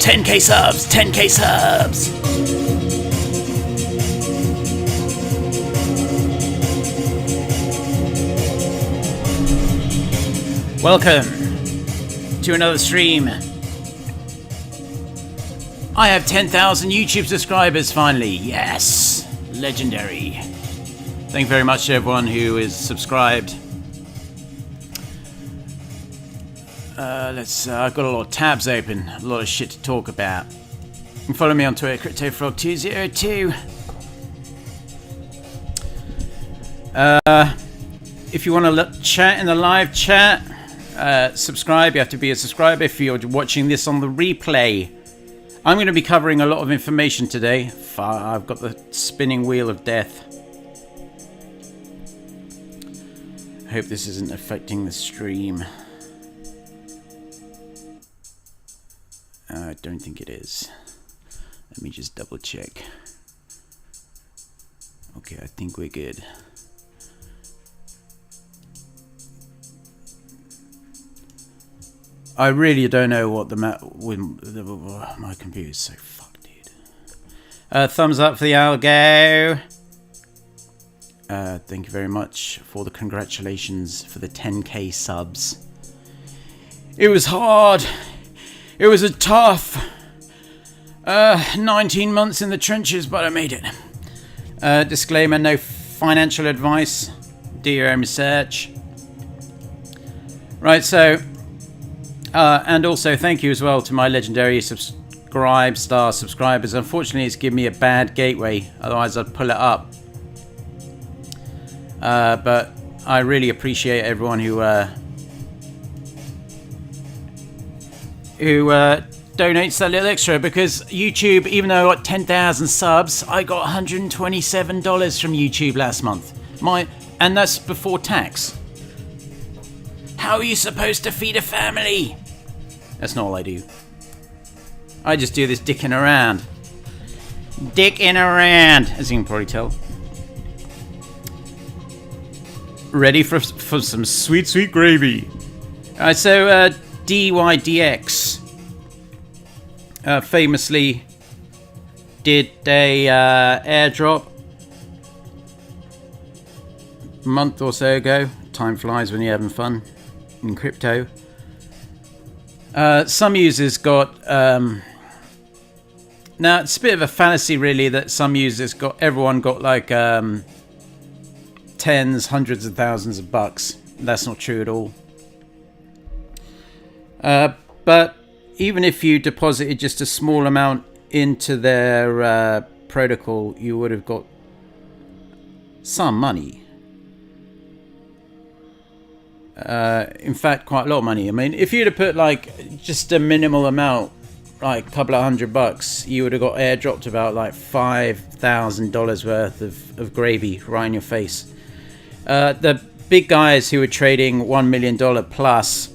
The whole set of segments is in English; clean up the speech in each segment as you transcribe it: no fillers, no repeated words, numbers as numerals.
$10K subs, 10K subs. Welcome to another stream. I have 10,000 YouTube subscribers finally. Yes, legendary. Thank you very much to everyone who is subscribed. I've got a lot of tabs open, a lot of shit to talk about. You can follow me on Twitter, CryptoFrog202. If you want to chat in the live chat, subscribe. You have to be a subscriber if you're watching this on the replay. I'm going to be covering a lot of information today. I've got the spinning wheel of death. I hope this isn't affecting the stream. I don't think it is. Let me just double check. Okay, I think we're good. I really don't know what my computer's so fucked, dude. Thumbs up for the algo. Thank you very much for the congratulations for the 10K subs. It was hard. It was a tough 19 months in the trenches, but I made it. Disclaimer, no financial advice. Do your own research. Right, so, and also thank you as well to my legendary subscribers. Unfortunately, it's given me a bad gateway, otherwise I'd pull it up. But I really appreciate everyone who donates that little extra, because YouTube, even though I got 10,000 subs, I got $127 from YouTube last month. And that's before tax. How are you supposed to feed a family? That's not all I do. I just do this dicking around. Dicking around, as you can probably tell. Ready for some sweet, sweet gravy. Alright, so dYdX famously did a airdrop a month or so ago. Time flies when you're having fun in crypto. Some users got now it's a bit of a fallacy really that some users everyone got like tens, hundreds of thousands of bucks. That's not true at all. But even if you deposited just a small amount into their protocol, you would have got some money. In fact, quite a lot of money. I mean, if you'd have put like just a minimal amount, like a couple of $100, you would have got airdropped about like $5,000 worth of gravy right in your face. The big guys who were trading $1 million plus,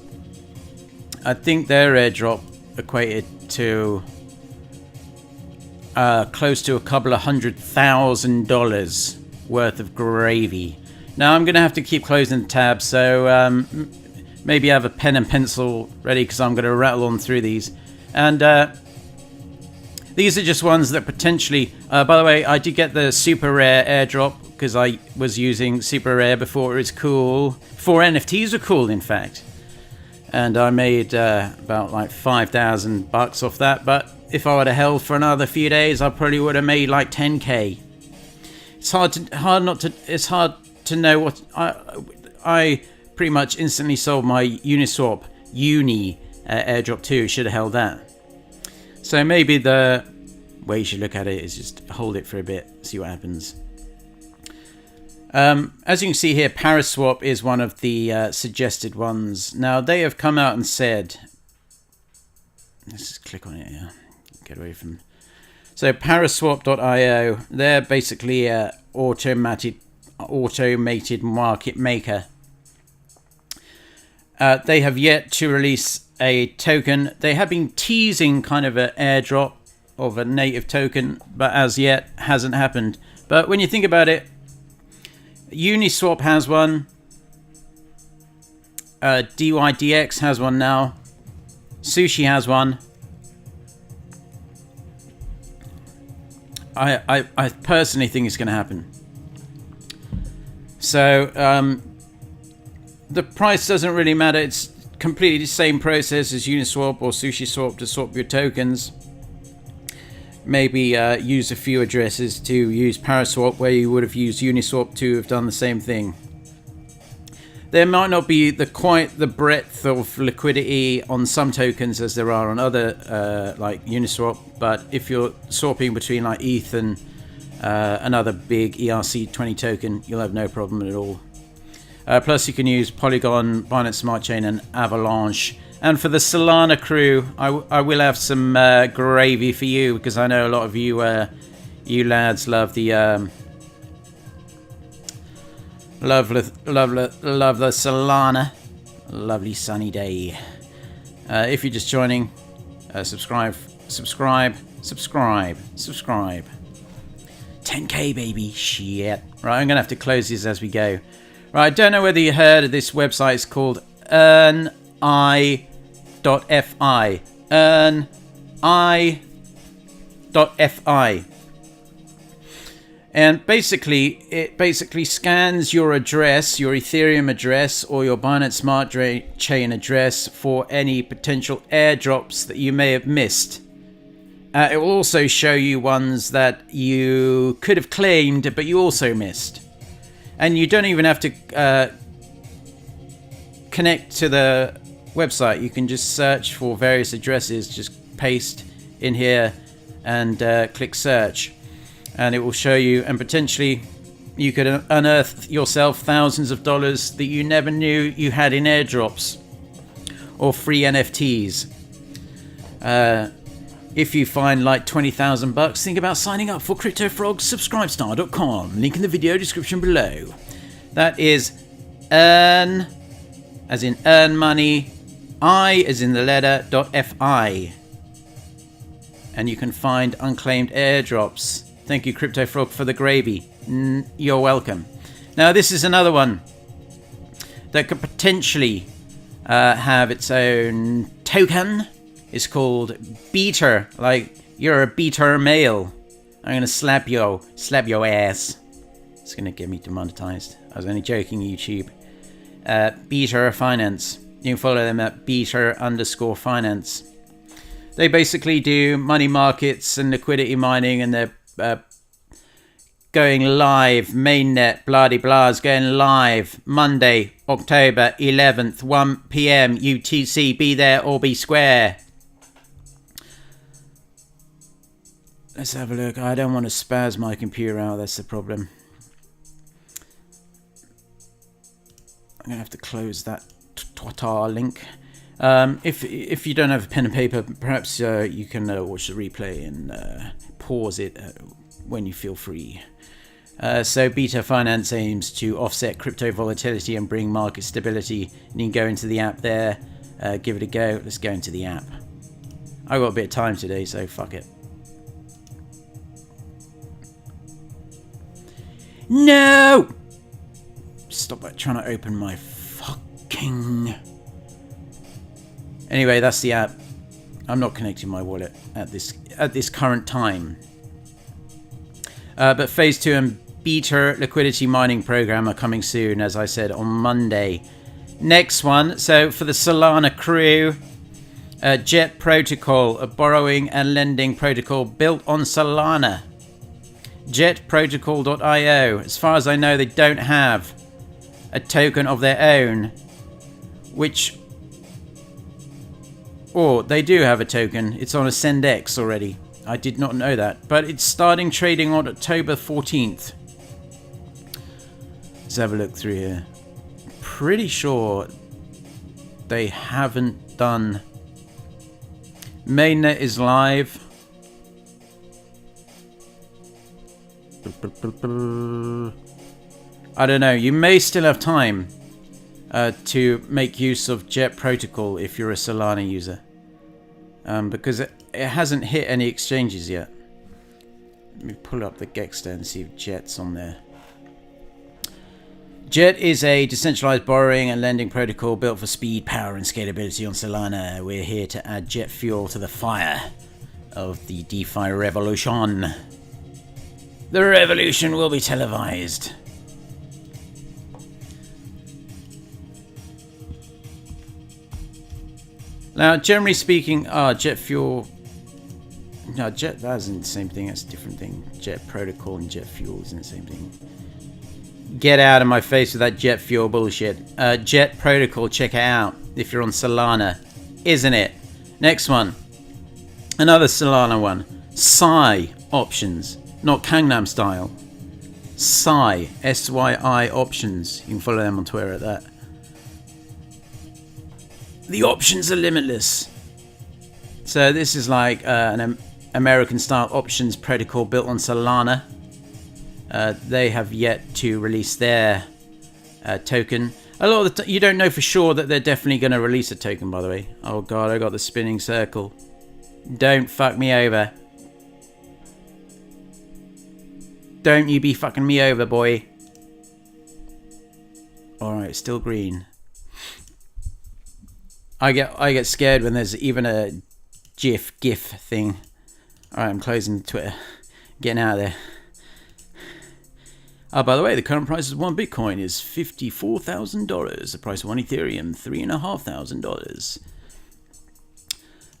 I think their airdrop equated to close to a couple of $100,000 worth of gravy. Now I'm going to have to keep closing the tab, so maybe have a pen and pencil ready because I'm going to rattle on through these. And these are just ones that potentially... by the way, I did get the Superrare airdrop because I was using Superrare before it was cool. Before NFTs were cool, in fact. And I made about like $5,000 off that. But if I would have held for another few days, I probably would have made like 10K. It's hard to know what I pretty much instantly sold my Uniswap Uni airdrop too. Should have held that. So maybe the way you should look at it is just hold it for a bit, see what happens. As you can see here, Paraswap is one of the suggested ones. Now they have come out and said, let's just click on it here, get away from. So Paraswap.io, they're basically a automated market maker. They have yet to release a token. They have been teasing kind of an airdrop of a native token, but as yet hasn't happened. But when you think about it, Uniswap has one, dYdX has one now, Sushi has one. I personally think it's going to happen. So the price doesn't really matter. It's completely the same process as Uniswap or SushiSwap to swap your tokens. Maybe use a few addresses to use Paraswap where you would have used Uniswap to have done the same thing. There might not be quite the breadth of liquidity on some tokens as there are on other like Uniswap, but if you're swapping between like ETH and another big ERC20 token, you'll have no problem at all. Plus you can use Polygon, Binance Smart Chain and Avalanche. And for the Solana crew, I will have some gravy for you, because I know a lot of you lads love the love the Solana. Lovely sunny day. If you're just joining, subscribe. 10k baby, shit. Right, I'm gonna have to close these as we go. Right, I don't know whether you heard of this website. It's called EarnFi. EarnFi. And basically, it scans your address, your Ethereum address, or your Binance Smart Chain address for any potential airdrops that you may have missed. It will also show you ones that you could have claimed, but you also missed. And you don't even have to connect to the website. You can just search for various addresses, just paste in here and click search. And it will show you, and potentially you could unearth yourself thousands of dollars that you never knew you had in airdrops or free NFTs. If you find like 20,000 bucks, think about signing up for CryptoFrogSubscribestar.com. Link in the video description below. That is earn, as in earn money, I as in the letter, .fi. And you can find unclaimed airdrops. Thank you, CryptoFrog, for the gravy. You're welcome. Now, this is another one that could potentially have its own token. It's called Beater. Like, you're a beater male. I'm gonna slap your ass. It's gonna get me demonetized. I was only joking, YouTube. Beater Finance. You can follow them at beater_finance. They basically do money markets and liquidity mining, and they're going live. Mainnet, blah-de-blah is going live Monday, October 11th, 1 p.m. UTC. Be there or be square. Let's have a look. I don't want to spaz my computer out. That's the problem. I'm going to have to close that Twitter link. If you don't have a pen and paper, perhaps you can watch the replay and pause it when you feel free. So Beta Finance aims to offset crypto volatility and bring market stability. And you can go into the app there, give it a go. Let's go into the app. I've got a bit of time today, so fuck it. No! Stop that trying to open my fucking... Anyway, that's the app. I'm not connecting my wallet at this current time. But Phase 2 and Beta liquidity mining program are coming soon, as I said, on Monday. Next one, so for the Solana crew, Jet Protocol, a borrowing and lending protocol built on Solana. JetProtocol.io. As far as I know, they don't have a token of their own, which... Or they do have a token. It's on AscendX already. I did not know that. But it's starting trading on October 14th. Let's have a look through here. Pretty sure they haven't done... Mainnet is live. I don't know. You may still have time to make use of Jet Protocol if you're a Solana user. because it hasn't hit any exchanges yet. Let me pull up the Gexter and see if Jet's on there. Jet is a decentralized borrowing and lending protocol built for speed, power, and scalability on Solana. We're here to add jet fuel to the fire of the DeFi revolution. The revolution will be televised. Now, generally speaking, jet fuel. No, jet, that isn't the same thing. That's a different thing. Jet protocol and jet fuel isn't the same thing. Get out of my face with that jet fuel bullshit. Jet protocol, check it out if you're on Solana, isn't it? Next one. Another Solana one. Sai Options. Not Gangnam Style. Sai. S-Y-I Options. You can follow them on Twitter at that. The options are limitless. So this is like an American-style options protocol built on Solana. They have yet to release their token. A lot of the you don't know for sure that they're definitely going to release a token, by the way. Oh god, I got the spinning circle. Don't fuck me over. Don't you be fucking me over, boy. Alright, still green. I get scared when there's even a GIF thing. Alright, I'm closing Twitter. Getting out of there. By the way, the current price of one Bitcoin is $54,000. The price of one Ethereum, $3,500.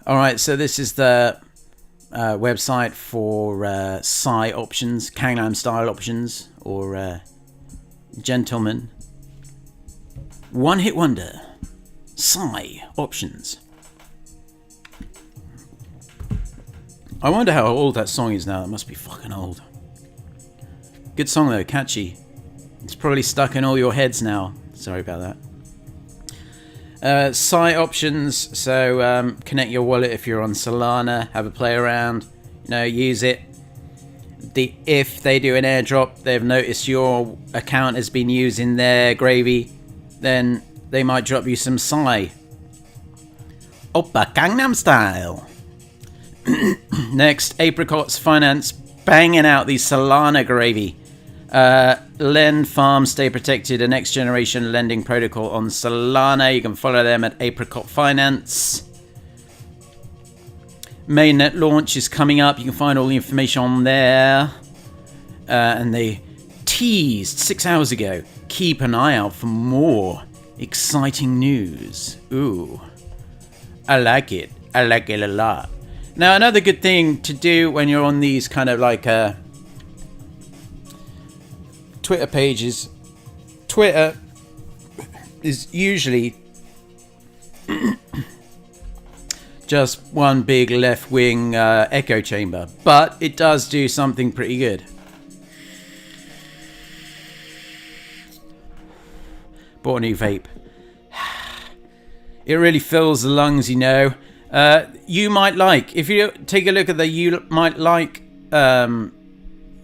All right, so this is the website for Sai Options, Gangnam Style Options, or Gentleman. One hit wonder. Sai Options. I wonder how old that song is now. It must be fucking old. Good song though, catchy. It's probably stuck in all your heads now. Sorry about that. Sai Options, so connect your wallet if you're on Solana, have a play around, use it. If they do an airdrop, they've noticed your account has been used in their gravy, then they might drop you some Sai. Oppa Gangnam Style. Next, Apricot Finance, banging out the Solana gravy. Lend, farm, stay protected, a next generation lending protocol on Solana. You can follow them at Apricot Finance. Mainnet launch is coming up. You can find all the information on there. And they teased 6 hours ago. Keep an eye out for more exciting news. Ooh, I like it. I like it a lot. Now, another good thing to do when you're on these kind of like Twitter pages. Twitter is usually just one big left-wing echo chamber, but it does do something pretty good. Bought a new vape. It really fills the lungs, You might like, if you take a look at the you might like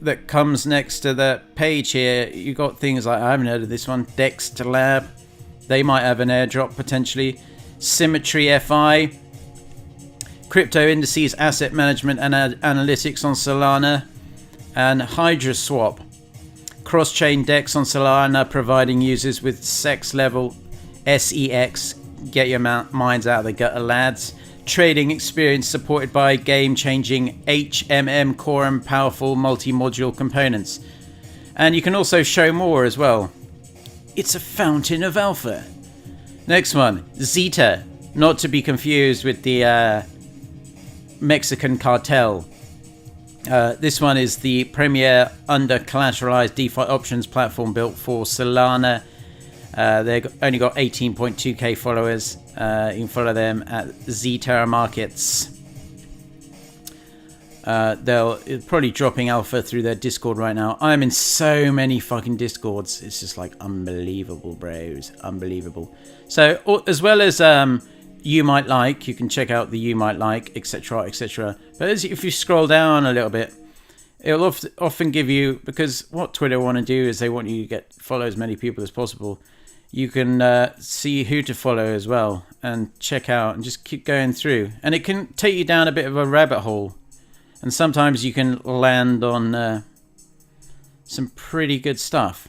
that comes next to the page here, you got things like, I haven't heard of this one, Dexter Lab. They might have an airdrop potentially. Symmetry FI, crypto indices, asset management and analytics on Solana, and HydraSwap, cross-chain DEX on Solana, providing users with SEX level SEX. Get your minds out of the gutter, lads. Trading experience supported by game-changing HMM core and powerful multi-module components. And you can also show more as well. It's a fountain of alpha. Next one, Zeta, not to be confused with the Mexican cartel. This one is the premier under-collateralized DeFi options platform built for Solana. They've only got 18.2k followers. You can follow them at Zeta Markets. They're probably dropping alpha through their Discord right now. I'm in so many fucking Discords. It's just like unbelievable, bros. Unbelievable. So, as well as you might like, you can check out the you might like, etc., etc. But if you scroll down a little bit, it'll often give you, because what Twitter want to do is they want you to follow as many people as possible. you can see who to follow as well and check out and just keep going through. And it can take you down a bit of a rabbit hole. And sometimes you can land on some pretty good stuff.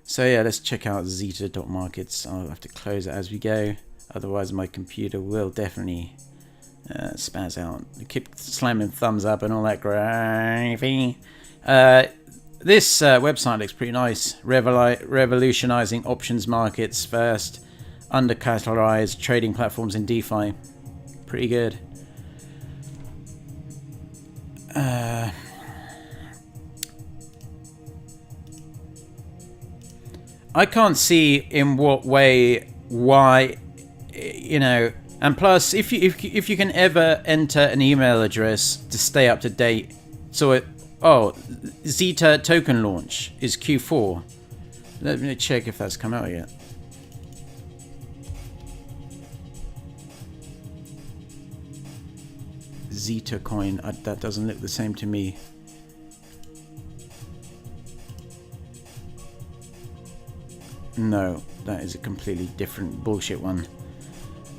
So yeah, let's check out Zeta Markets. I'll have to close it as we go. Otherwise my computer will definitely spaz out. Keep slamming thumbs up and all that gravy. This website looks pretty nice. Revolutionizing options markets first. Undercapitalized trading platforms in DeFi. Pretty good. I can't see in what way, why, you know, and plus if you can ever enter an email address to stay up to date. So Zeta token launch is Q4. Let me check if that's come out yet. Zeta coin, that doesn't look the same to me. No, that is a completely different bullshit one.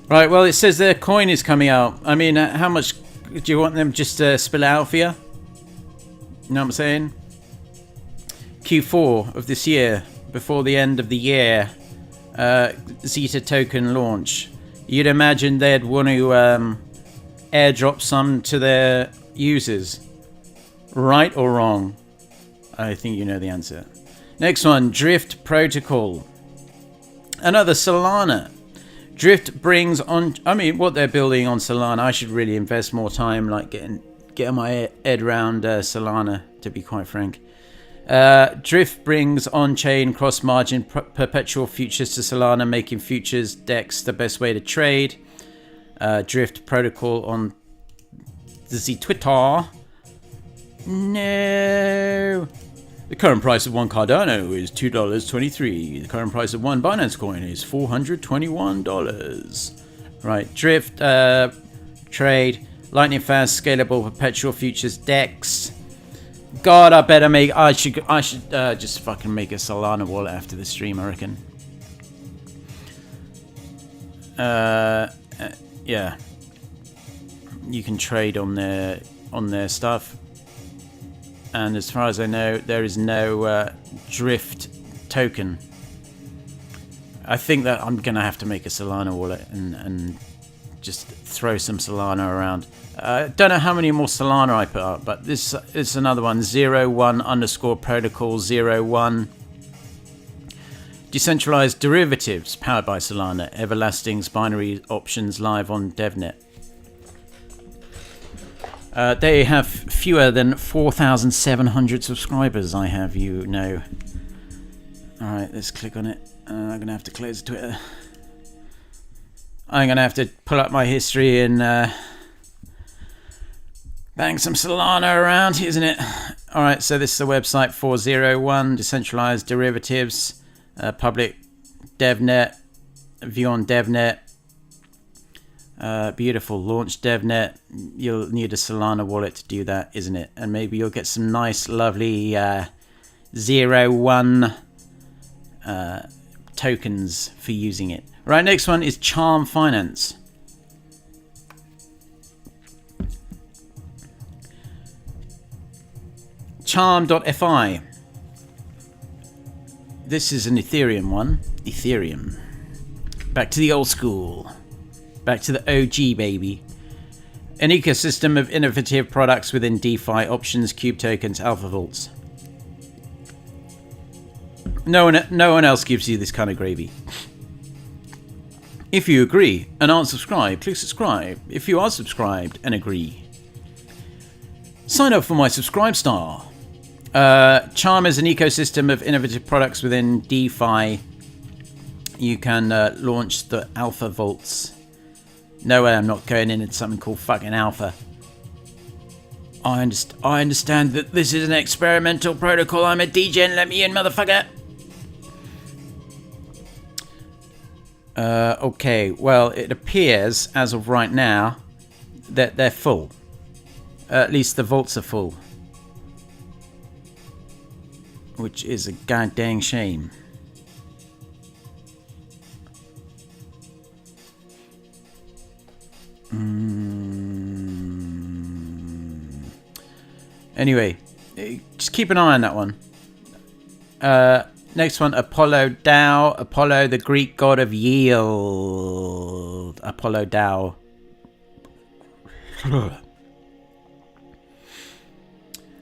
Right, well, it says their coin is coming out. I mean, how much do you want them just to spill it out for you? You know what I'm saying? Q4 of this year, before the end of the year, Zeta token launch. You'd imagine they'd want to airdrop some to their users. Right or wrong? I think you know the answer. Next one, Drift Protocol. Another Solana. Drift brings on, I mean, what they're building on Solana, I should really invest more time like getting my head around Solana, to be quite frank. Drift brings on-chain cross-margin perpetual futures to Solana, making futures DEX the best way to trade. Drift Protocol on the Twitter. No. The current price of one Cardano is $2.23. The current price of one Binance coin is $421. Right, Drift trade lightning fast scalable perpetual futures DEX. God, I should just fucking make a Solana wallet after the stream, I reckon. Yeah, you can trade on their stuff. And as far as I know, there is no Drift token. I think that I'm going to have to make a Solana wallet and just throw some Solana around. Don't know how many more Solana I put up, but this is another one. ZeroOne Protocol 01. Decentralized derivatives powered by Solana. Everlasting's binary options live on DevNet. They have fewer than 4,700 subscribers, I have, you know. Alright, let's click on it. I'm going to have to close Twitter. I'm going to have to pull up my history and bang some Solana around, isn't it? Alright, so this is the website for ZeroOne, decentralized derivatives, public DevNet, view on DevNet. Beautiful, launch DevNet. You'll need a Solana wallet to do that, isn't it? And maybe you'll get some nice, lovely ZeroOne tokens for using it. Right, next one is Charm Finance. Charm.fi. This is an Ethereum one. Ethereum. Back to the old school. Back to the OG, baby. An ecosystem of innovative products within DeFi, options, cube tokens, alpha vaults. No one else gives you this kind of gravy. If you agree and aren't subscribed, click subscribe. If you are subscribed and agree, sign up for my subscribe star. Charm is an ecosystem of innovative products within DeFi. You can launch the alpha vaults. No way, I'm not going into something called fucking alpha. I understand that this is an experimental protocol. I'm a degen. Let me in, motherfucker. Okay, well, it appears as of right now that they're full. At least the vaults are full, which is a goddamn shame. Anyway, just keep an eye on that one. Next one, Apollo DAO. Apollo, the Greek god of yield. Apollo DAO.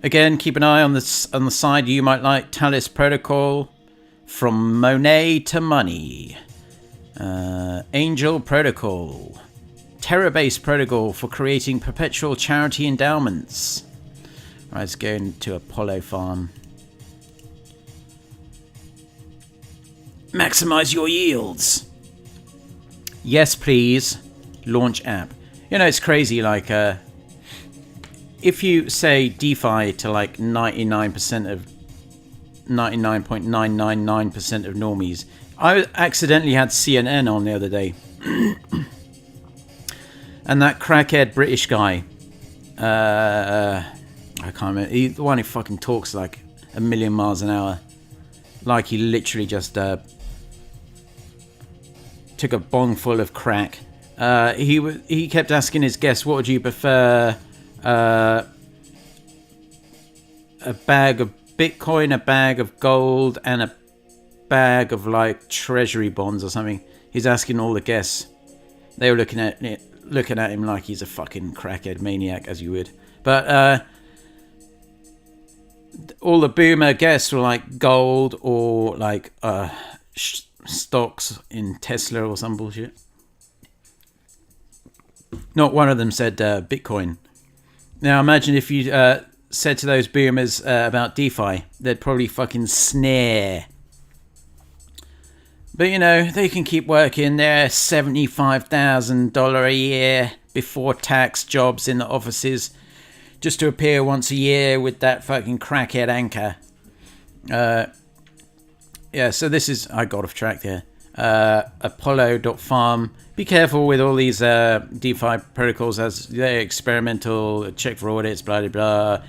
Again, keep an eye on the side you might like. Talis Protocol. From Monet to Money. Angel Protocol. Terra-based protocol for creating perpetual charity endowments. Right, let's go into Apollo Farm. Maximize your yields. Yes, please. Launch app. You know, it's crazy. Like, if you say DeFi to like 99% of 99.999% of normies. I accidentally had CNN on the other day. And that crackhead British guy, I can't remember, he's the one who fucking talks like a million miles an hour. Like he literally just took a bong full of crack. He kept asking his guests, what would you prefer? A bag of Bitcoin, a bag of gold, and a bag of like treasury bonds or something. He's asking all the guests. They were looking at him like he's a fucking crackhead maniac, as you would. But all the boomer guests were like gold or like stocks in Tesla or some bullshit. Not one of them said Bitcoin. Now imagine if you said to those boomers about DeFi, they'd probably fucking sneer. But you know, they can keep working their $75,000 a year before tax jobs in the offices just to appear once a year with that fucking crackhead anchor. Yeah, so this is, I got off track there. Apollo.farm. Be careful with all these DeFi protocols as they're experimental, check for audits, blah, blah, blah.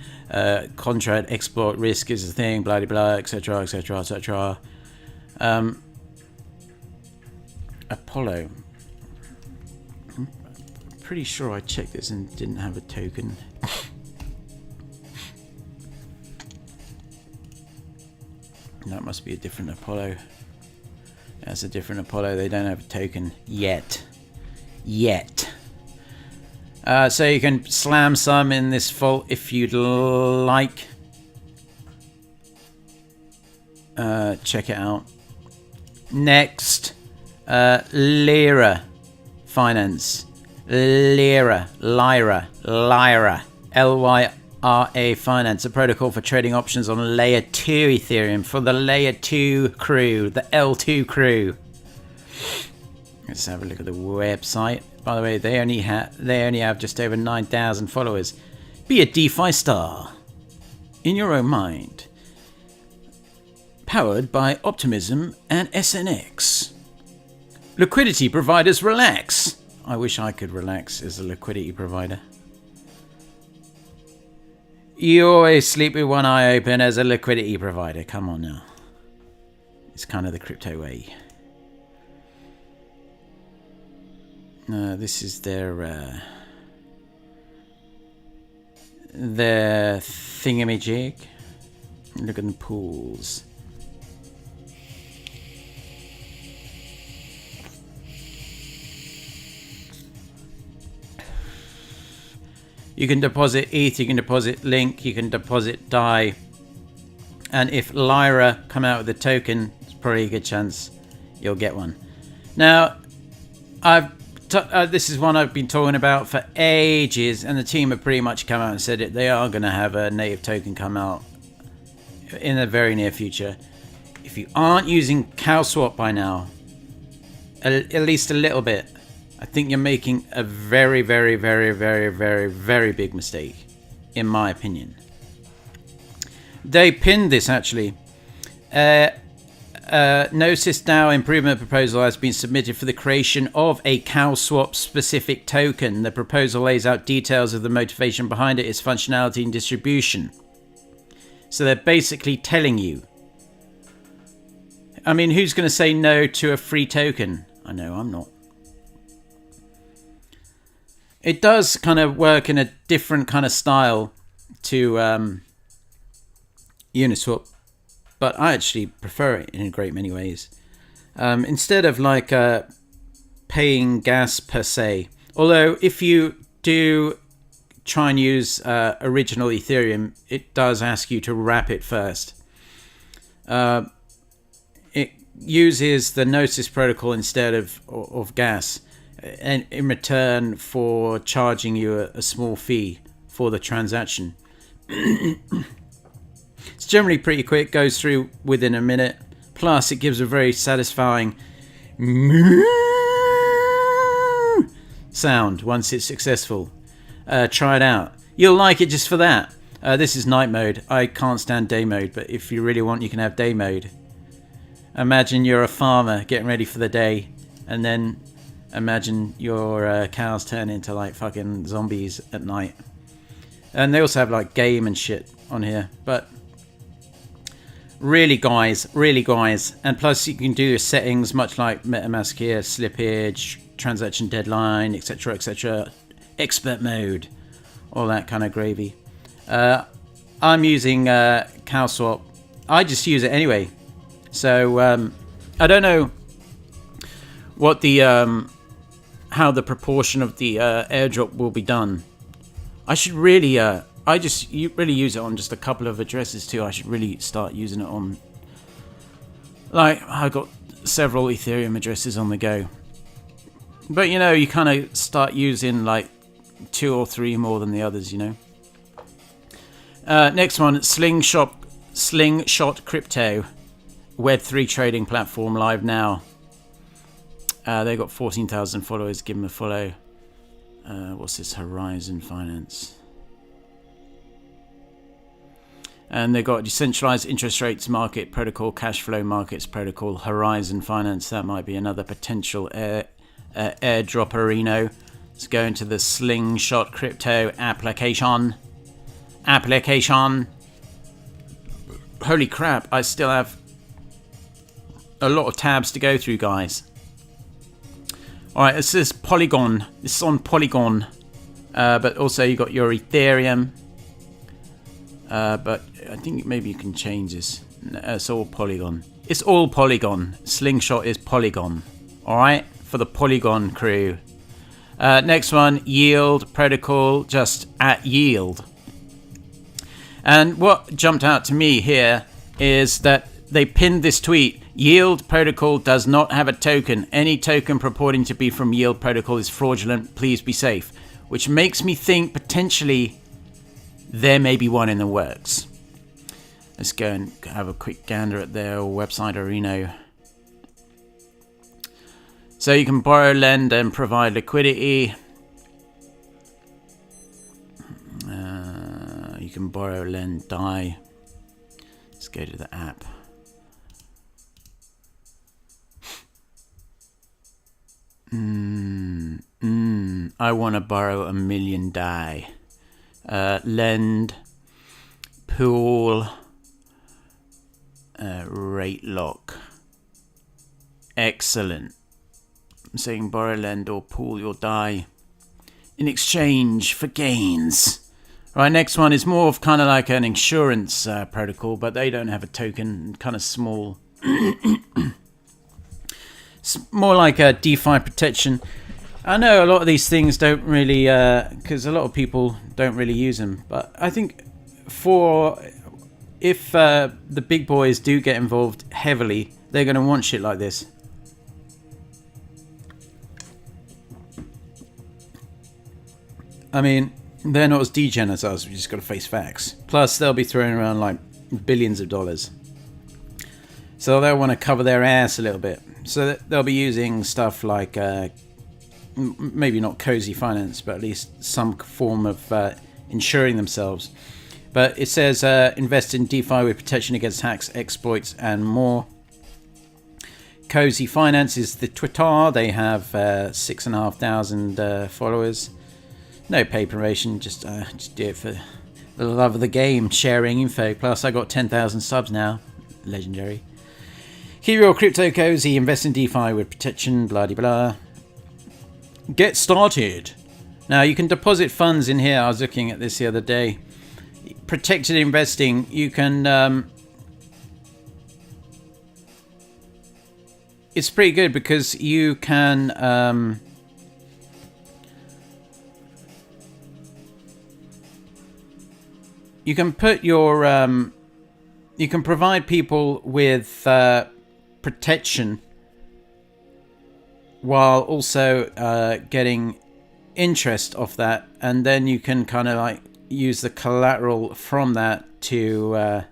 Contract exploit risk is a thing, blah, blah, blah, etc., etc., etc. Apollo. I'm pretty sure I checked this and didn't have a token. That must be a different Apollo. That's a different Apollo. They don't have a token yet. So you can slam some in this vault if you'd like. Check it out. Next, Lyra Finance. Lyra. LYRA Finance, a protocol for trading options on layer 2 Ethereum for the layer 2 crew, the L2 crew. Let's have a look at the website. By the way, they only have just over 9,000 followers. Be a DeFi star in your own mind. Powered by Optimism and SNX. Liquidity providers relax. I wish I could relax as a liquidity provider. You always sleep with one eye open as a liquidity provider. Come on now. It's kind of the crypto way. This is their thingamajig. Look at the pools. You can deposit ETH, you can deposit Link, you can deposit DAI. And if Lyra come out with a token, it's probably a good chance you'll get one. Now, this is one I've been talking about for ages, and the team have pretty much come out and said it. They are going to have a native token come out in the very near future. If you aren't using CowSwap by now, at least a little bit, I think you're making a very, very, very, very, very, very big mistake, in my opinion. They pinned this, actually. Gnosis DAO improvement proposal has been submitted for the creation of a CowSwap specific token. The proposal lays out details of the motivation behind it, its functionality and distribution. So they're basically telling you. I mean, who's going to say no to a free token? I know I'm not. it does kind of work in a different kind of style to Uniswap, but I actually prefer it in a great many ways. Instead of like paying gas per se, although if you do try and use original Ethereum, it does ask you to wrap it first. It uses the Gnosis protocol instead of gas, and in return for charging you a small fee for the transaction. It's generally pretty quick, goes through within a minute, plus it gives a very satisfying sound once it's successful. Try it out, you'll like it just for that. This is night mode. I can't stand day mode, but if you really want, you can have day mode. Imagine you're a farmer getting ready for the day, and then imagine your cows turn into like fucking zombies at night. And they also have like game and shit on here, but really guys, and plus you can do your settings much like Metamask here: slippage, transaction deadline, etc, expert mode, all that kind of gravy. I'm using CowSwap. I just use it anyway, so I don't know what the how the proportion of the airdrop will be done. I should really really use it on just a couple of addresses too. I should really start using it on, like, I've got several Ethereum addresses on the go, but you know, you kind of start using like 2 or 3 more than the others, you know. Next one, Slingshot Crypto, Web3 trading platform, live now. They've got 14,000 followers. Give them a follow. What's this? Horizon Finance. And they've got decentralized interest rates market protocol, cash flow markets protocol, Horizon Finance. That might be another potential airdrop arena. Let's go into the Slingshot Crypto application. Holy crap, I still have a lot of tabs to go through, guys. Alright, this is Polygon. This is on Polygon. But also you got your Ethereum. But I think maybe you can change this. No, it's all Polygon. It's all Polygon. Slingshot is Polygon. Alright, for the Polygon crew. Next one, Yield Protocol, just at Yield. And what jumped out to me here is that they pinned this tweet: Yield Protocol does not have a token. Any token purporting to be from Yield Protocol is fraudulent. Please be safe. Which makes me think potentially there may be one in the works. Let's go and have a quick gander at their website, Areno. So you can borrow, lend, and provide liquidity. You can borrow, lend, DAI. Let's go to the app. I want to borrow 1 million DAI. Lend, pool, rate lock. Excellent. I'm saying borrow, lend, or pool your DAI in exchange for gains. Right, next one is more of kind of like an insurance protocol, but they don't have a token, kind of small. It's more like a DeFi protection. I know a lot of these things don't really, because a lot of people don't really use them, but I think if the big boys do get involved heavily, they're going to want shit like this. I mean, they're not as degen as us. We just got to face facts. Plus, they'll be throwing around like billions of dollars, so they'll want to cover their ass a little bit. So they'll be using stuff like maybe not cozy finance, but at least some form of insuring themselves. But it says invest in DeFi with protection against hacks, exploits, and more. Cozy Finance is the Twitter. They have 6,500 followers. No paid promotion, just do it for the love of the game, sharing info. Plus, I got 10,000 subs now. Legendary. Keep your crypto cozy, invest in DeFi with protection, blah de blah. Get started. Now you can deposit funds in here. I was looking at this the other day. Protected investing. You can. It's pretty good because you can. You can put your. You can provide people with protection while also getting interest off that, and then you can kind of like use the collateral from that to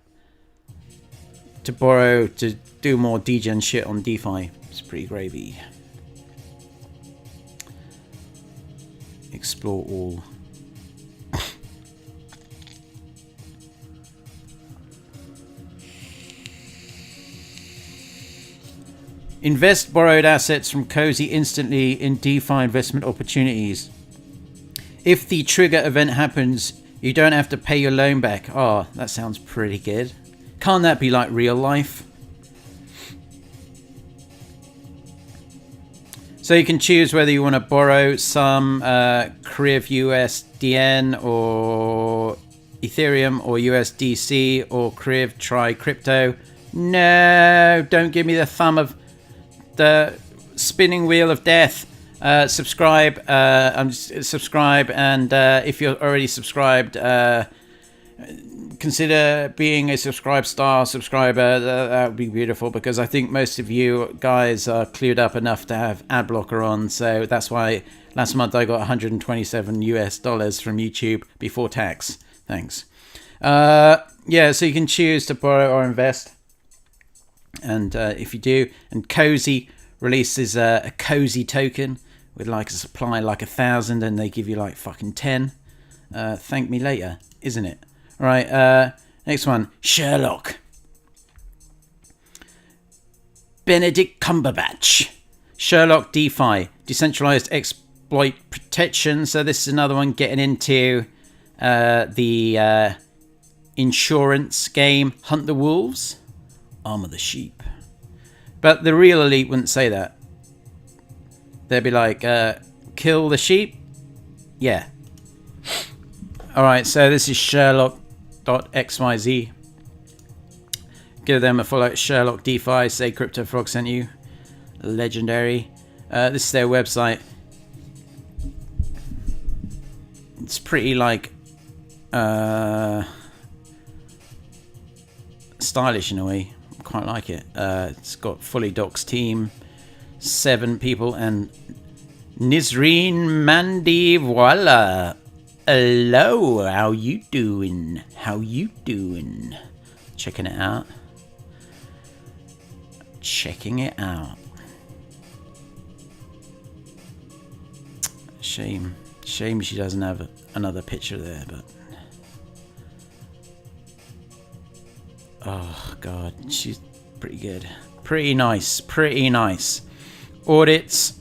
borrow to do more degen shit on DeFi. It's pretty gravy. Explore all. Invest borrowed assets from Cozy instantly in DeFi investment opportunities. If the trigger event happens, you don't have to pay your loan back. Oh, that sounds pretty good. Can't that be like real life? So you can choose whether you want to borrow some CRIV USDN or Ethereum or USDC or CRIV try crypto. No, don't give me the thumb of the spinning wheel of death. Subscribe. Subscribe, and if you're already subscribed, consider being a subscriber. That would be beautiful, because I think most of you guys are clued up enough to have ad blocker on. So that's why last month I got $127 US from YouTube before tax. Thanks. Yeah, so you can choose to borrow or invest. And if you do, and Cozy releases a Cozy token with like a supply like 1,000, and they give you like fucking 10. Thank me later, isn't it? All right, next one, Sherlock. Benedict Cumberbatch. Sherlock DeFi, decentralized exploit protection. So this is another one getting into the insurance game. Hunt the wolves, armor the sheep. But the real elite wouldn't say that. They'd be like, kill the sheep? Yeah. Alright, so this is Sherlock.xyz. Give them a follow. Sherlock DeFi, say Crypto Frog sent you. Legendary. This is their website. It's pretty like stylish in a way. Quite like it. It's got fully docs team, 7 people, and Nisreen Mandi, voila. Hello, how you doing? How you doing? Checking it out. Checking it out. Shame she doesn't have another picture there, but oh god, she's pretty good. Pretty nice. Audits.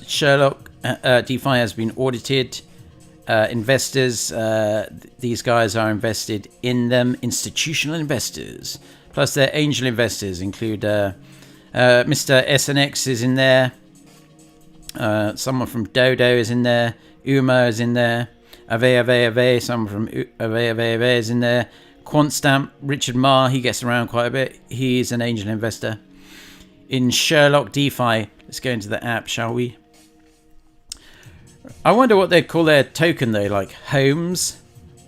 Sherlock DeFi has been audited. Investors, these guys are invested in them. Institutional investors. Plus their angel investors include Mr. SNX is in there. Someone from Dodo is in there. Uma is in there. Ave. Someone from Ave is in there. QuantStamp, Richard Marr, he gets around quite a bit. He's an angel investor. In Sherlock DeFi, let's go into the app, shall we? I wonder what they'd call their token though, like Holmes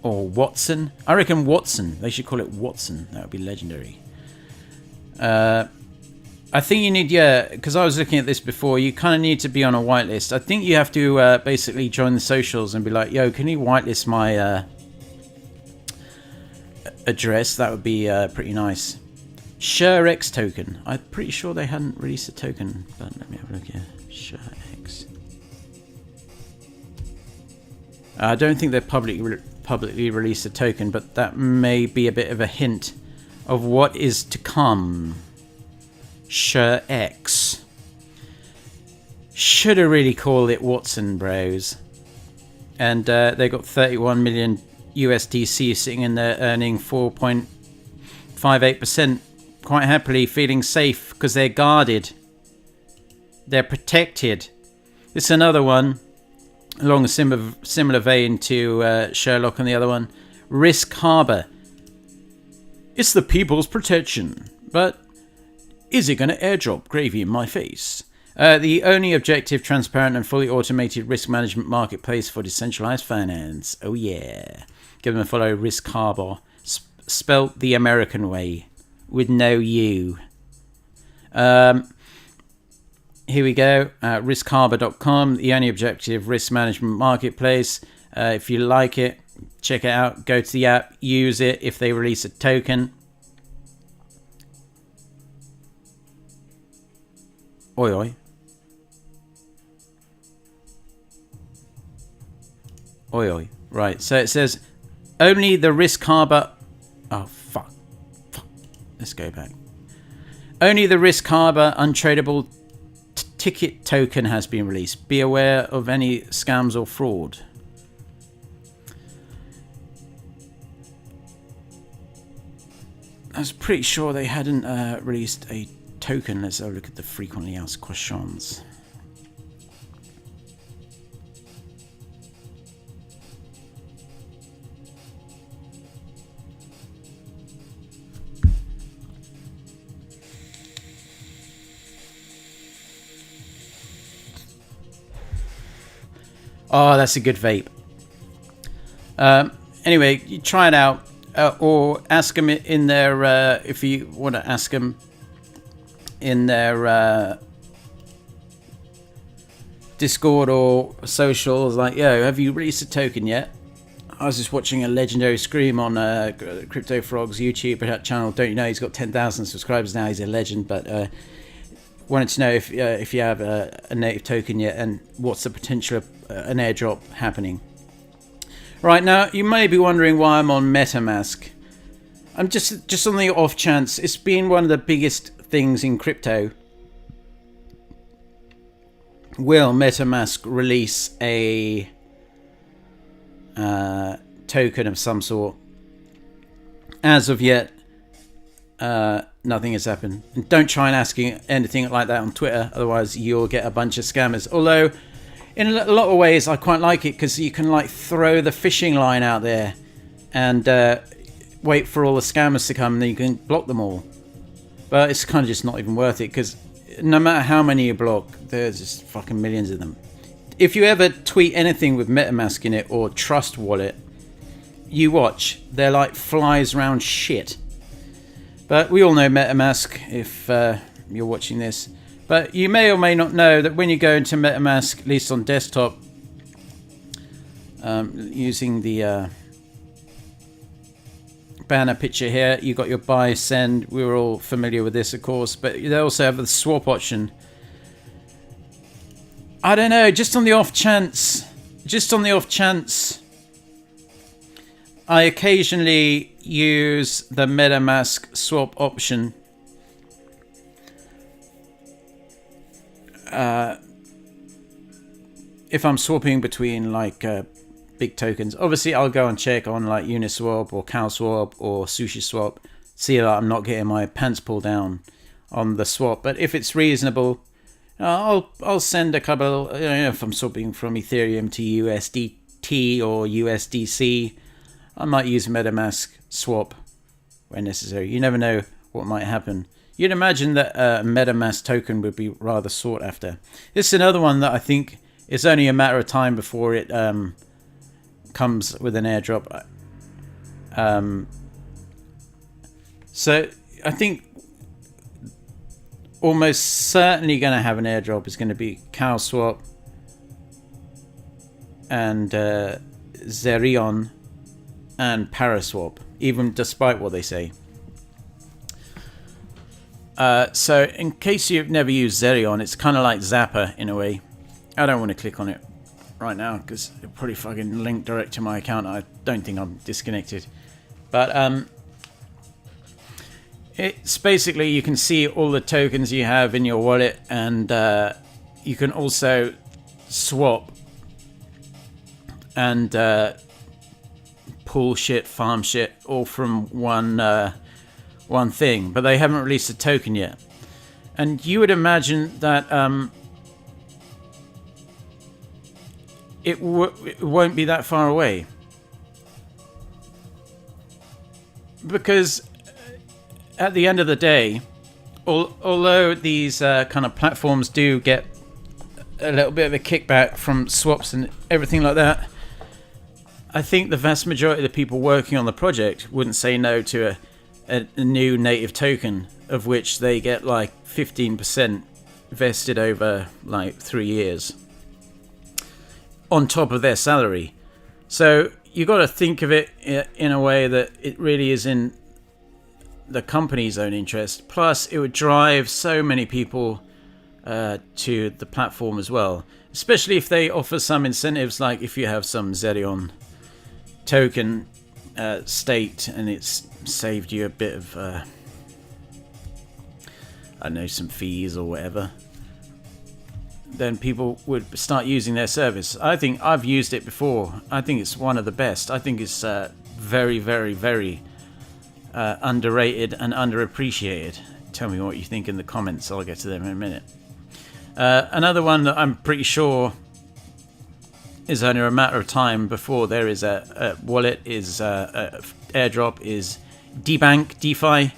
or Watson. I reckon Watson. They should call it Watson. That would be legendary. I think you need, yeah, because I was looking at this before, you kind of need to be on a whitelist. I think you have to basically join the socials and be like, yo, can you whitelist my address? That would be pretty nice. SureX token. I'm pretty sure they hadn't released a token, but let me have a look here. SureX. I don't think they've publicly released a token, but that may be a bit of a hint of what is to come. SureX. Should have really called it Watson, bros. And they got 31 million USDC sitting in there, earning 4.58%. Quite happily, feeling safe because they're guarded. They're protected. This is another one. along a similar vein to Sherlock and the other one. Risk Harbor. It's the people's protection, but is it going to airdrop gravy in my face? The only objective, transparent, and fully automated risk management marketplace for decentralized finance. Oh yeah. Give them a follow, Risk Harbor. Spelt the American way, with no U. Here we go. riskharbor.com, the only objective risk management marketplace. If you like it, check it out. Go to the app, use it if they release a token. Oi, oi. Oi, oi. Right, so it says only the Risk Harbor. Oh, fuck. Let's go back. Only the Risk Harbor untradable ticket token has been released. Be aware of any scams or fraud. I was pretty sure they hadn't released a token. Let's have a look at the frequently asked questions. Oh, that's a good vape. Anyway, you try it out, or ask them in their, if you want to ask them in their Discord or socials, like, yo, have you released a token yet? I was just watching a legendary scream on Crypto Frog's YouTube channel. Don't you know he's got 10,000 subscribers now? He's a legend, but wanted to know if you have a native token yet, and what's the potential of an airdrop happening. Right, now you may be wondering why I'm on Metamask. I'm just on the off chance. It's been one of the biggest things in crypto. Will Metamask release a token of some sort? As of yet, nothing has happened. And don't try and ask anything like that on Twitter, otherwise you'll get a bunch of scammers. Although, in a lot of ways, I quite like it, because you can like throw the fishing line out there and wait for all the scammers to come, and then you can block them all. But it's kind of just not even worth it, because no matter how many you block, there's just fucking millions of them. If you ever tweet anything with MetaMask in it or Trust Wallet, you watch, they're like flies around shit. But we all know MetaMask if you're watching this. But you may or may not know that when you go into MetaMask, at least on desktop, using the banner picture here, you got your buy, send. We were all familiar with this, of course. But they also have the swap option. I don't know, just on the off chance, I occasionally use the MetaMask swap option. If I'm swapping between like big tokens, obviously I'll go and check on like Uniswap or CowSwap or SushiSwap, see that I'm not getting my pants pulled down on the swap. But if it's reasonable, I'll send a couple. You know, if I'm swapping from Ethereum to USDT or USDC, I might use MetaMask swap where necessary. You never know what might happen. You'd imagine that a MetaMask token would be rather sought after. This is another one that I think it's only a matter of time before it comes with an airdrop. So I think almost certainly going to have an airdrop is going to be CowSwap and ZeroOne and Paraswap, even despite what they say. So in case you've never used ZeroOne, it's kind of like Zapper in a way. I don't want to click on it right now because it'll probably fucking link direct to my account. I don't think I'm disconnected. But it's basically, you can see all the tokens you have in your wallet, and you can also swap and pull shit, farm shit, all from one thing. But they haven't released a token yet. And you would imagine that it won't be that far away. Because at the end of the day, although these kind of platforms do get a little bit of a kickback from swaps and everything like that, I think the vast majority of the people working on the project wouldn't say no to a new native token, of which they get like 15% vested over like 3 years on top of their salary. So you got to think of it in a way that it really is in the company's own interest. Plus, it would drive so many people to the platform as well, especially if they offer some incentives, like if you have some ZeroOne token staked and it's saved you a bit of I don't know, some fees or whatever, then people would start using their service. I think I've used it before. I think it's one of the best. I think it's very, very, very underrated and underappreciated. Tell me what you think in the comments. I'll get to them in a minute. Another one that I'm pretty sure is only a matter of time before there is a wallet, is airdrop, is DBank DeFi,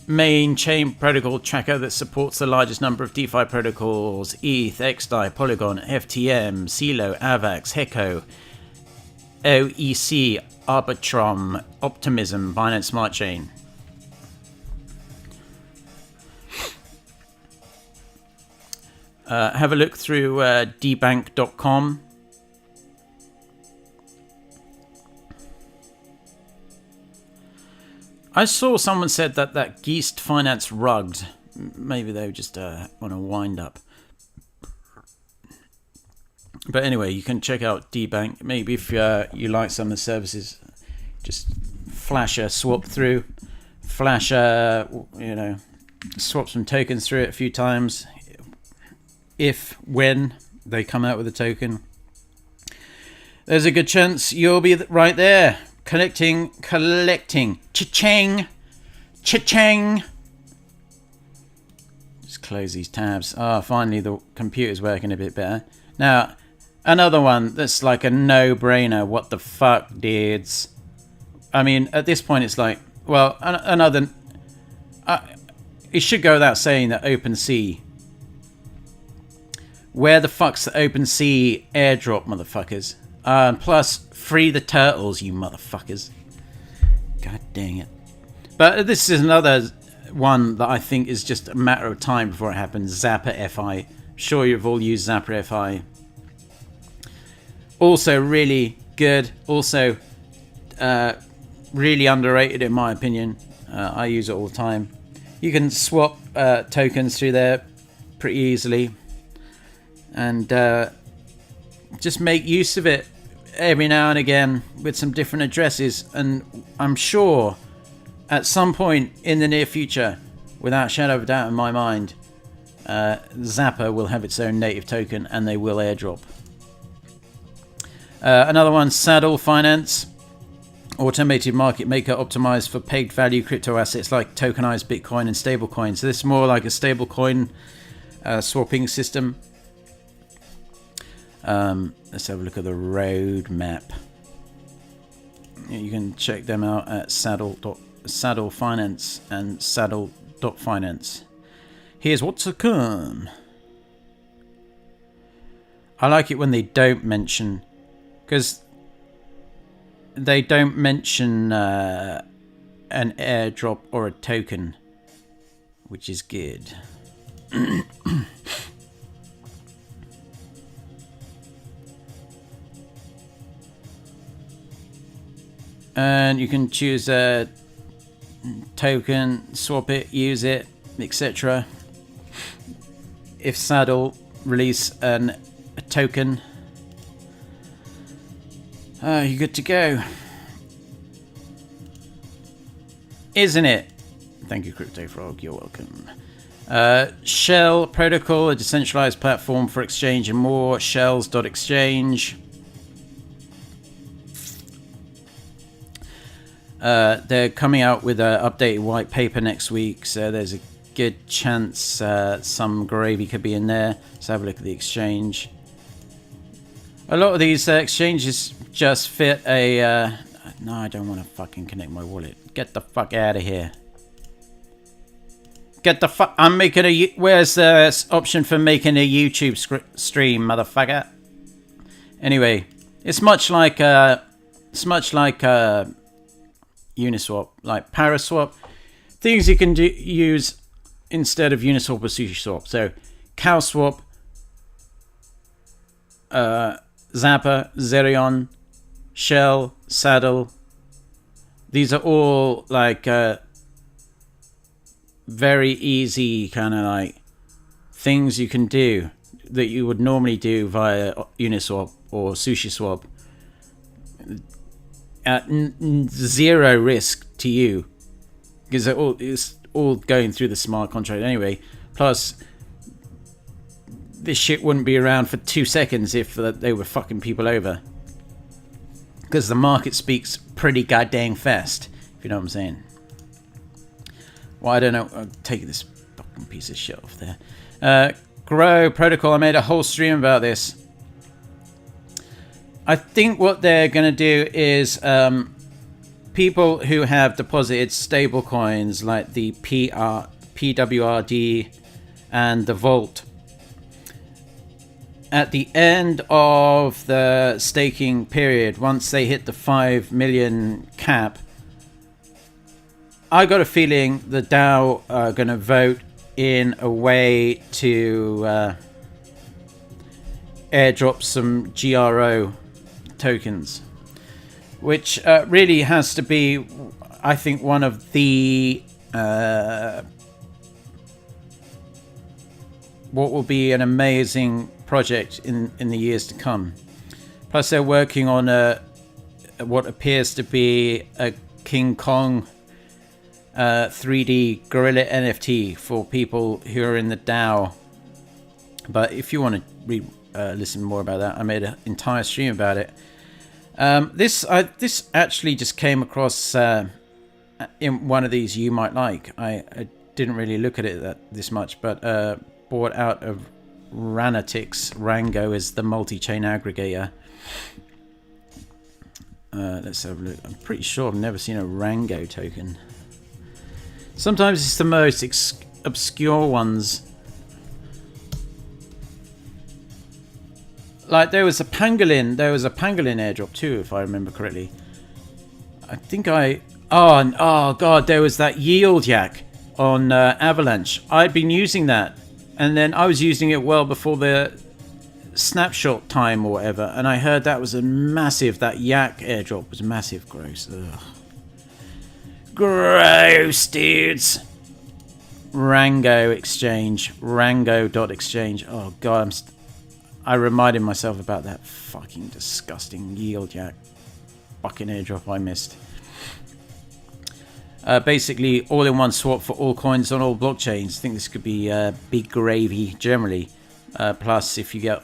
main chain protocol tracker that supports the largest number of DeFi protocols: ETH, XDAI, Polygon, FTM, CeLo, AVAX, Heco, ODYESEE, Arbitrum, Optimism, Binance Smart Chain. Have a look through dbank.com. I saw someone said that Geest Finance rugged. Maybe they just want to wind up. But anyway, you can check out DBank. Maybe if you like some of the services, just flash a swap through, flash swap some tokens through it a few times. When they come out with a token, there's a good chance you'll be right there collecting. Cha-ching. Just close these tabs. Finally the computer's working a bit better. Now, another one that's like a no-brainer. What the fuck, dudes? I mean, at this point it's like, well, another... it should go without saying that OpenC... Where the fuck's the OpenC airdrop, motherfuckers? Plus, free the turtles, you motherfuckers. God dang it. But this is another one that I think is just a matter of time before it happens. Zapper FI. Sure, you've all used Zapper FI. Also really good. Also really underrated in my opinion. I use it all the time. You can swap tokens through there pretty easily. And just make use of it every now and again with some different addresses. And I'm sure at some point in the near future, without a shadow of a doubt in my mind, Zapper will have its own native token and they will airdrop. Another one, Saddle Finance. Automated market maker optimized for pegged value crypto assets like tokenized Bitcoin and stablecoin. So this is more like a stablecoin swapping system. Let's have a look at the roadmap. You can check them out at Saddle Finance and Saddle.finance. Here's what's to come. I like it when they don't mention, because they don't mention an airdrop or a token, which is good. And you can choose a token, swap it, use it, etc. If Saddle release a token, you're good to go. Isn't it? Thank you, Crypto Frog. You're welcome. Shell Protocol, a decentralized platform for exchange and more. Shells.exchange. They're coming out with an updated white paper next week, so there's a good chance some gravy could be in there. Let's have a look at the exchange. A lot of these exchanges just fit a... no, I don't want to fucking connect my wallet. Get the fuck out of here. Get the fuck... I'm making a... Where's the option for making a YouTube stream, motherfucker? Anyway, it's much like... Uniswap, like Paraswap. Things you can use instead of Uniswap or SushiSwap. So, CowSwap, Zappa, ZeroOne, Shell, Saddle. These are all like very easy kind of like things you can do that you would normally do via Uniswap or SushiSwap at zero risk to you, because it's all going through the smart contract anyway. Plus, this shit wouldn't be around for 2 seconds if they were fucking people over. Because the market speaks pretty goddamn fast, if you know what I'm saying. Well, I don't know. I'll take this fucking piece of shit off there. Grow Protocol. I made a whole stream about this. I think what they're going to do is people who have deposited stable coins like the PWRD and the Vault, at the end of the staking period, once they hit the 5 million cap, I got a feeling the DAO are going to vote in a way to airdrop some GRO tokens, which really has to be, I think, one of the what will be an amazing project in the years to come. Plus, they're working on what appears to be a King Kong 3D gorilla NFT for people who are in the DAO. But if you want to listen more about that, I made an entire stream about it. This actually just came across in one of these you might like. I didn't really look at it this much, but bought out of Rango is the multi-chain aggregator. Let's have a look. I'm pretty sure I've never seen a Rango token. Sometimes it's the most obscure ones. Like there was a pangolin airdrop too, if I remember correctly. I think oh god, there was that yield yak on Avalanche. I'd been using that, and then I was using it well before the snapshot time or whatever, and I heard that was that yak airdrop was massive. Gross. Ugh. Gross, dudes. Rango exchange, rango.exchange. Oh god, I reminded myself about that fucking disgusting yield yak fucking airdrop I missed. Basically, all-in-one swap for all coins on all blockchains. I think this could be big gravy generally. Plus, if you get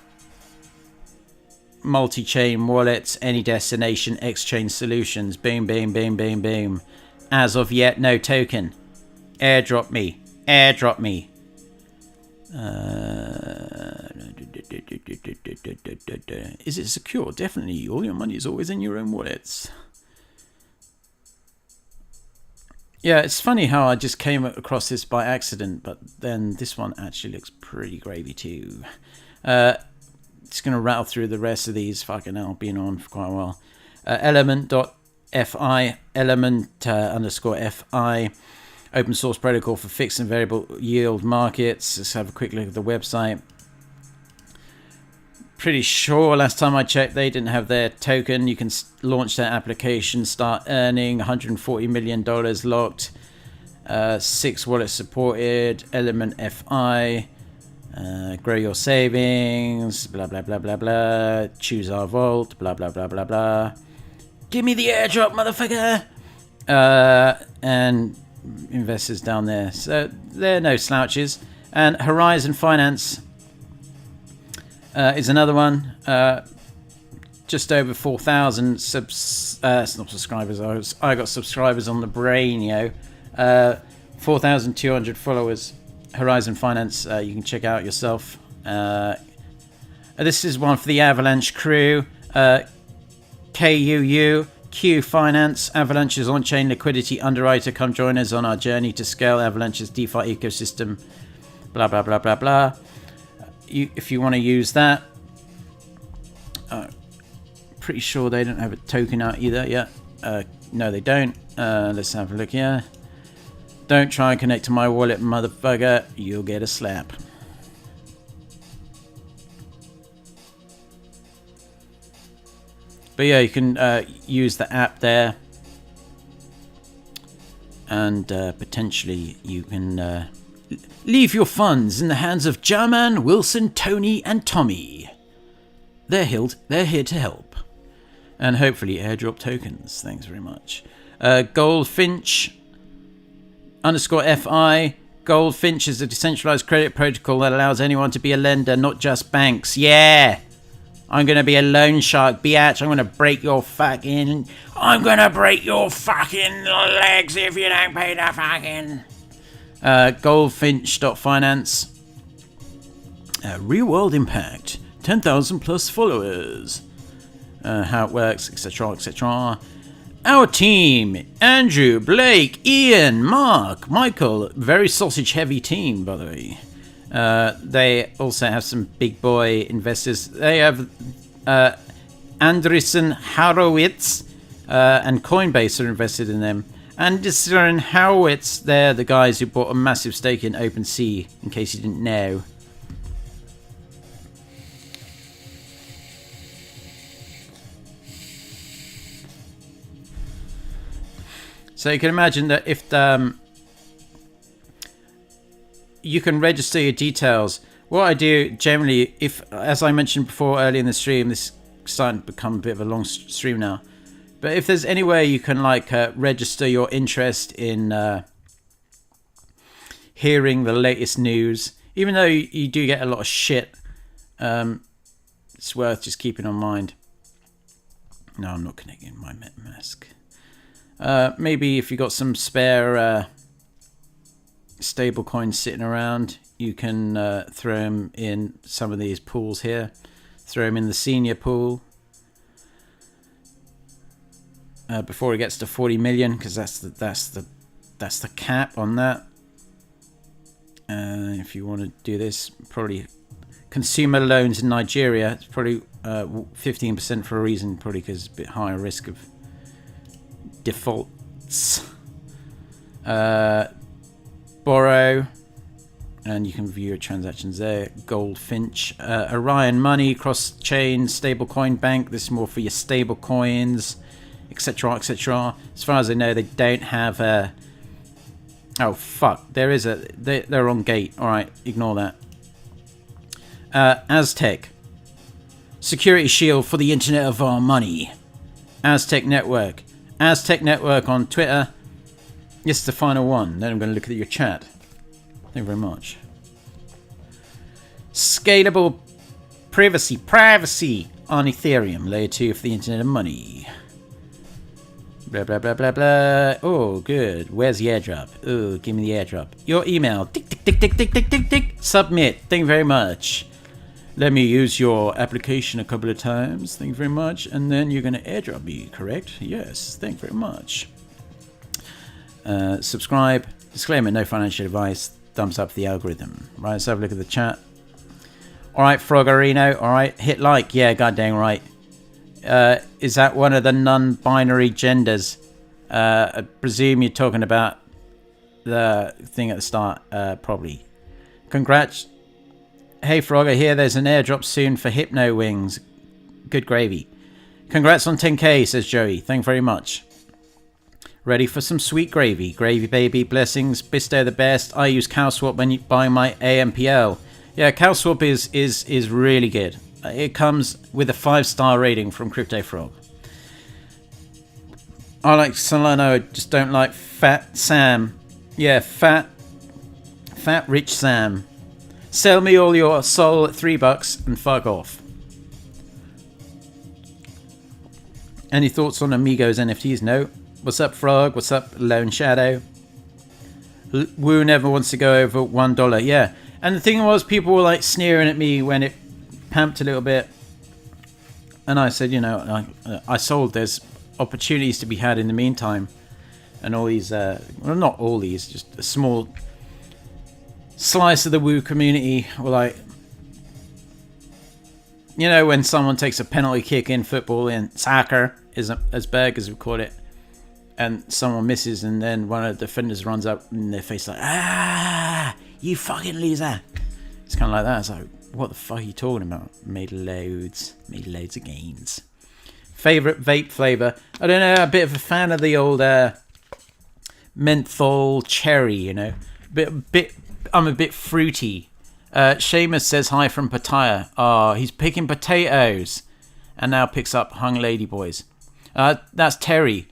multi-chain wallets, any destination, exchange solutions, boom, boom, boom, boom, boom. As of yet, no token. Airdrop me. Airdrop me. Is it secure? Definitely. All your money is always in your own wallets. Yeah, it's funny how I just came across this by accident, but then this one actually looks pretty gravy too. Just going to rattle through the rest of these. Fucking hell, been on for quite a while. Element.fi, element_fi, open source protocol for fixed and variable yield markets. Let's have a quick look at the website. Pretty sure last time I checked they didn't have their token. You can launch their application, start earning $140 million locked, 6 wallets supported, ElementFi, grow your savings, blah blah blah blah blah, choose our vault, blah blah blah blah blah. Give me the airdrop, motherfucker! And investors down there, so they're no slouches. And Horizon Finance is another one. Just over 4,000 not subscribers. I got subscribers on the brain, 4,200 followers. Horizon Finance, you can check out yourself. This is one for the Avalanche crew. KUU, Q Finance, Avalanche's on-chain liquidity underwriter. Come join us on our journey to scale Avalanche's DeFi ecosystem. Blah, blah, blah, blah, blah. If you want to use that. Pretty sure they don't have a token out either yet. No, they don't. Let's have a look here. Don't try and connect to my wallet, motherfucker. You'll get a slap. But yeah, you can use the app there. And potentially you can leave your funds in the hands of German, Wilson, Tony, and Tommy. They're here to help. And hopefully airdrop tokens. Thanks very much. Goldfinch _FI. Goldfinch is a decentralized credit protocol that allows anyone to be a lender, not just banks. Yeah! I'm going to be a loan shark, biatch. I'm going to break your fucking... I'm going to break your fucking legs if you don't pay the fucking... Goldfinch.finance. Real world impact. 10,000 plus followers. How it works, etc., etc. Our team: Andrew, Blake, Ian, Mark, Michael. Very sausage heavy team, by the way. They also have some big boy investors. They have Andreessen Horowitz and Coinbase are invested in them. Andreessen Horowitz, they're the guys who bought a massive stake in OpenC, in case you didn't know. So you can imagine that if you can register your details. What I do generally, if, as I mentioned before early in the stream, this is starting to become a bit of a long stream now. But if there's any way you can like register your interest in hearing the latest news, even though you do get a lot of shit, it's worth just keeping in mind. No, I'm not connecting my Metamask. Maybe if you got some spare stable coins sitting around, you can throw them in some of these pools here. Throw them in the senior pool before it gets to 40 million, because that's the cap on that. If you want to do this, probably consumer loans in Nigeria, it's probably 15% for a reason, probably because it's a bit higher risk of defaults. Borrow, and you can view your transactions there. Goldfinch, Orion Money, cross-chain stablecoin bank. This is more for your stable coins, etc., etc. As far as I know, they don't have a... Oh fuck! There is a... They're on gate. All right, ignore that. Aztec, security shield for the internet of our money. Aztec Network. Aztec Network on Twitter. This is the final one. Then I'm going to look at your chat. Thank you very much. Scalable privacy on Ethereum. Layer 2 for the internet of money. Blah, blah, blah, blah, blah. Oh, good. Where's the airdrop? Oh, give me the airdrop. Your email. Tick, tick, tick, tick, tick, tick, tick, tick. Submit. Thank you very much. Let me use your application a couple of times. Thank you very much. And then you're going to airdrop me, correct? Yes. Thank you very much. Subscribe. Disclaimer, no financial advice. Thumbs up for the algorithm. Right, let's have a look at the chat. Alright, Froggerino. Alright, hit like. Yeah, goddamn right. Is that one of the non-binary genders? I presume you're talking about the thing at the start. Probably. Congrats. Hey Frog, I hear there's an airdrop soon for Hypno Wings. Good gravy. Congrats on 10k, says Joey. Thank you very much. Ready for some sweet gravy. Gravy baby, blessings, Bisto the best. I use CowSwap when you buy my AMPL. Yeah, CowSwap is really good. It comes with a 5-star rating from Crypto Frog. I like Solano, I just don't like Fat Sam. Yeah, fat rich Sam. Sell me all your soul at $3 and fuck off. Any thoughts on Amigos NFTs? No. What's up, Frog? What's up, Lone Shadow? Woo never wants to go over $1. Yeah. And the thing was, people were like sneering at me when it pamped a little bit, and I said, you know, I sold. There's opportunities to be had in the meantime, and all these, well, not all these, just a small slice of the Woo community were like, you know, when someone takes a penalty kick in football, in soccer, as Berg as we call it, and someone misses, and then one of the defenders runs up in their face like, ah, you fucking loser. It's kind of like that. It's like, what the fuck are you talking about? Made loads of gains. Favorite vape flavor? I don't know, a bit of a fan of the old menthol cherry, you know. I'm a bit fruity. Seamus says hi from Pattaya. Oh, he's picking potatoes, and now picks up hung lady boys. That's Terry.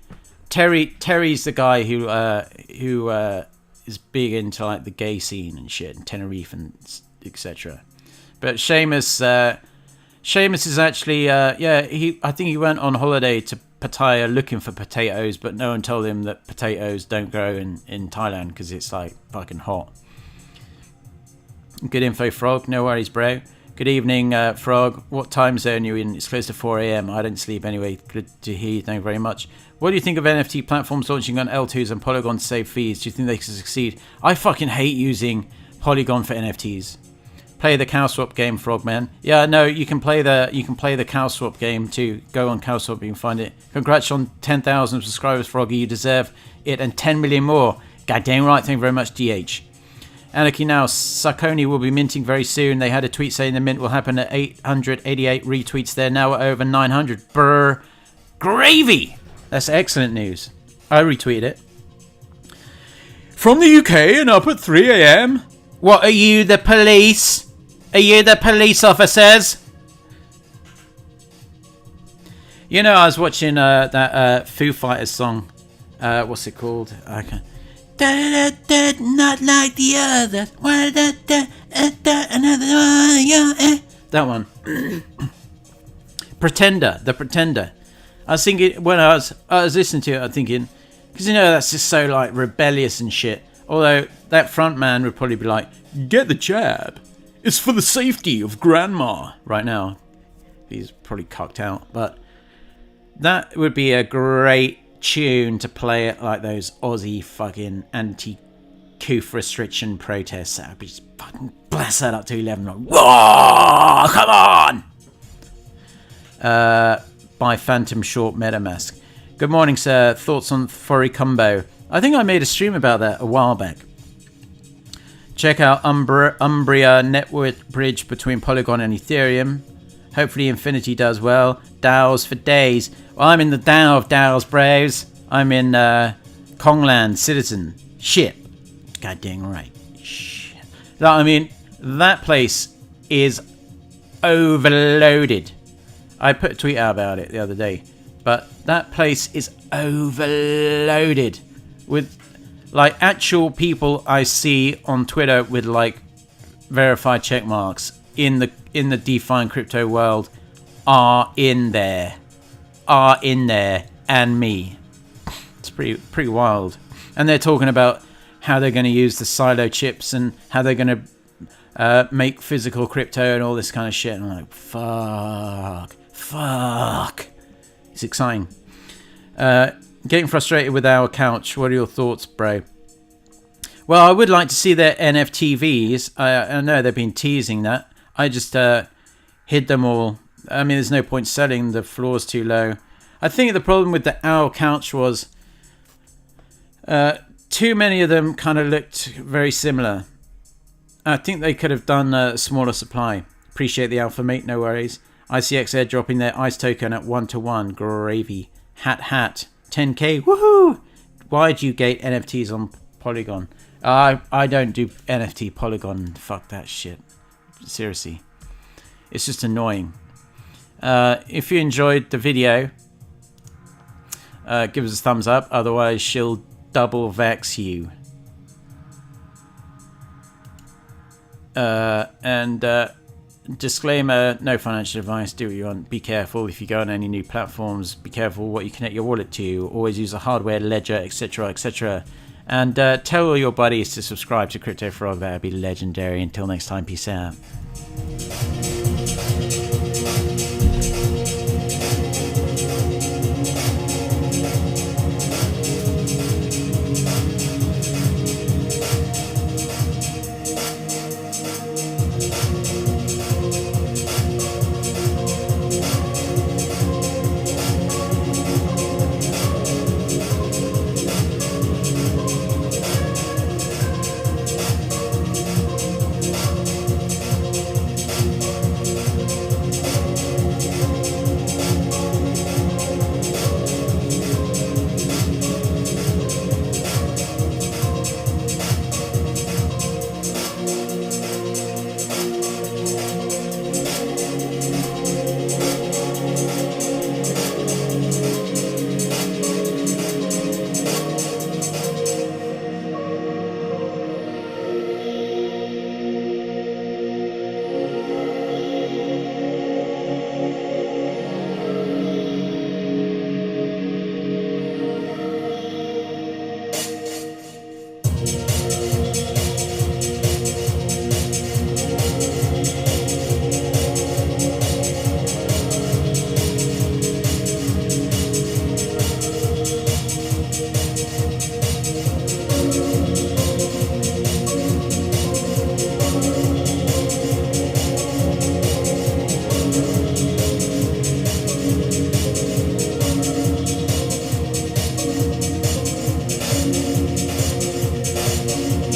Terry's the guy who is big into like the gay scene and shit, and Tenerife and etc. But Seamus is actually I think he went on holiday to Pattaya looking for potatoes, but no one told him that potatoes don't grow in Thailand because it's like fucking hot. Good info, Frog. No worries, bro. Good evening, Frog. What time zone are you in? It's close to 4 a.m. I don't sleep anyway. Good to hear you. Thank you very much. What do you think of NFT platforms launching on L2s and Polygon to save fees? Do you think they can succeed? I fucking hate using Polygon for NFTs. Play the CowSwap game, Frogman. Yeah, no, you can play the CowSwap game too. Go on CowSwap, you can find it. Congrats on 10,000 subscribers, Froggy. You deserve it, and 10 million more. Goddamn right. Thank you very much, DH. Anarchy now. Saucony will be minting very soon. They had a tweet saying the mint will happen at 888 retweets. They're now at over 900. Brr. Gravy. That's excellent news. I retweeted it. From the UK and up at 3 a.m. What, are you the police? Are you the police officers? You know, I was watching that Foo Fighters song. What's it called? I can't. Not like the others. That one. Pretender. The Pretender. I was thinking, when I was listening to it, I was thinking, because you know, that's just so like rebellious and shit. Although that front man would probably be like, get the jab. It's for the safety of grandma. Right now. He's probably cocked out. But that would be a great tune to play it like those Aussie fucking anti-coof restriction protests. That would be just fucking blast that up to 11. Like, whoa, come on! By Phantom Short Metamask. Good morning, sir. Thoughts on Furry Combo? I think I made a stream about that a while back. Check out Umbria network bridge between Polygon and Ethereum. Hopefully Infinity does well. DAOs for days. Well, I'm in the DAO of DAOs, bros. I'm in Kongland, Citizen. Shit. God dang right. Shit. I mean, that place is overloaded. I put a tweet out about it the other day. But that place is overloaded with like actual people I see on Twitter with like verified check marks in the DeFi and crypto world are in there, and me. It's pretty wild. And they're talking about how they're going to use the silo chips and how they're going to make physical crypto and all this kind of shit. And I'm like, fuck. It's exciting. Getting frustrated with our couch. What are your thoughts, bro? Well, I would like to see their NFTVs. I know they've been teasing that. I just hid them all. I mean, there's no point selling. The floor's too low. I think the problem with the Owl couch was too many of them kind of looked very similar. I think they could have done a smaller supply. Appreciate the alpha, mate. No worries. ICX airdropping their ICE token at 1-to-1. Gravy. Hat. 10k. Woohoo! Why do you gate NFTs on Polygon? I don't do NFT Polygon. Fuck that shit. Seriously. It's just annoying. If you enjoyed the video, give us a thumbs up. Otherwise, she'll double vex you. Disclaimer, no financial advice, do what you want. Be careful if you go on any new platforms. Be careful what you connect your wallet to. Always use a hardware ledger, etc, etc. And tell all your buddies to subscribe to Crypto Frog. That would be legendary. Until next time, peace out. Bye.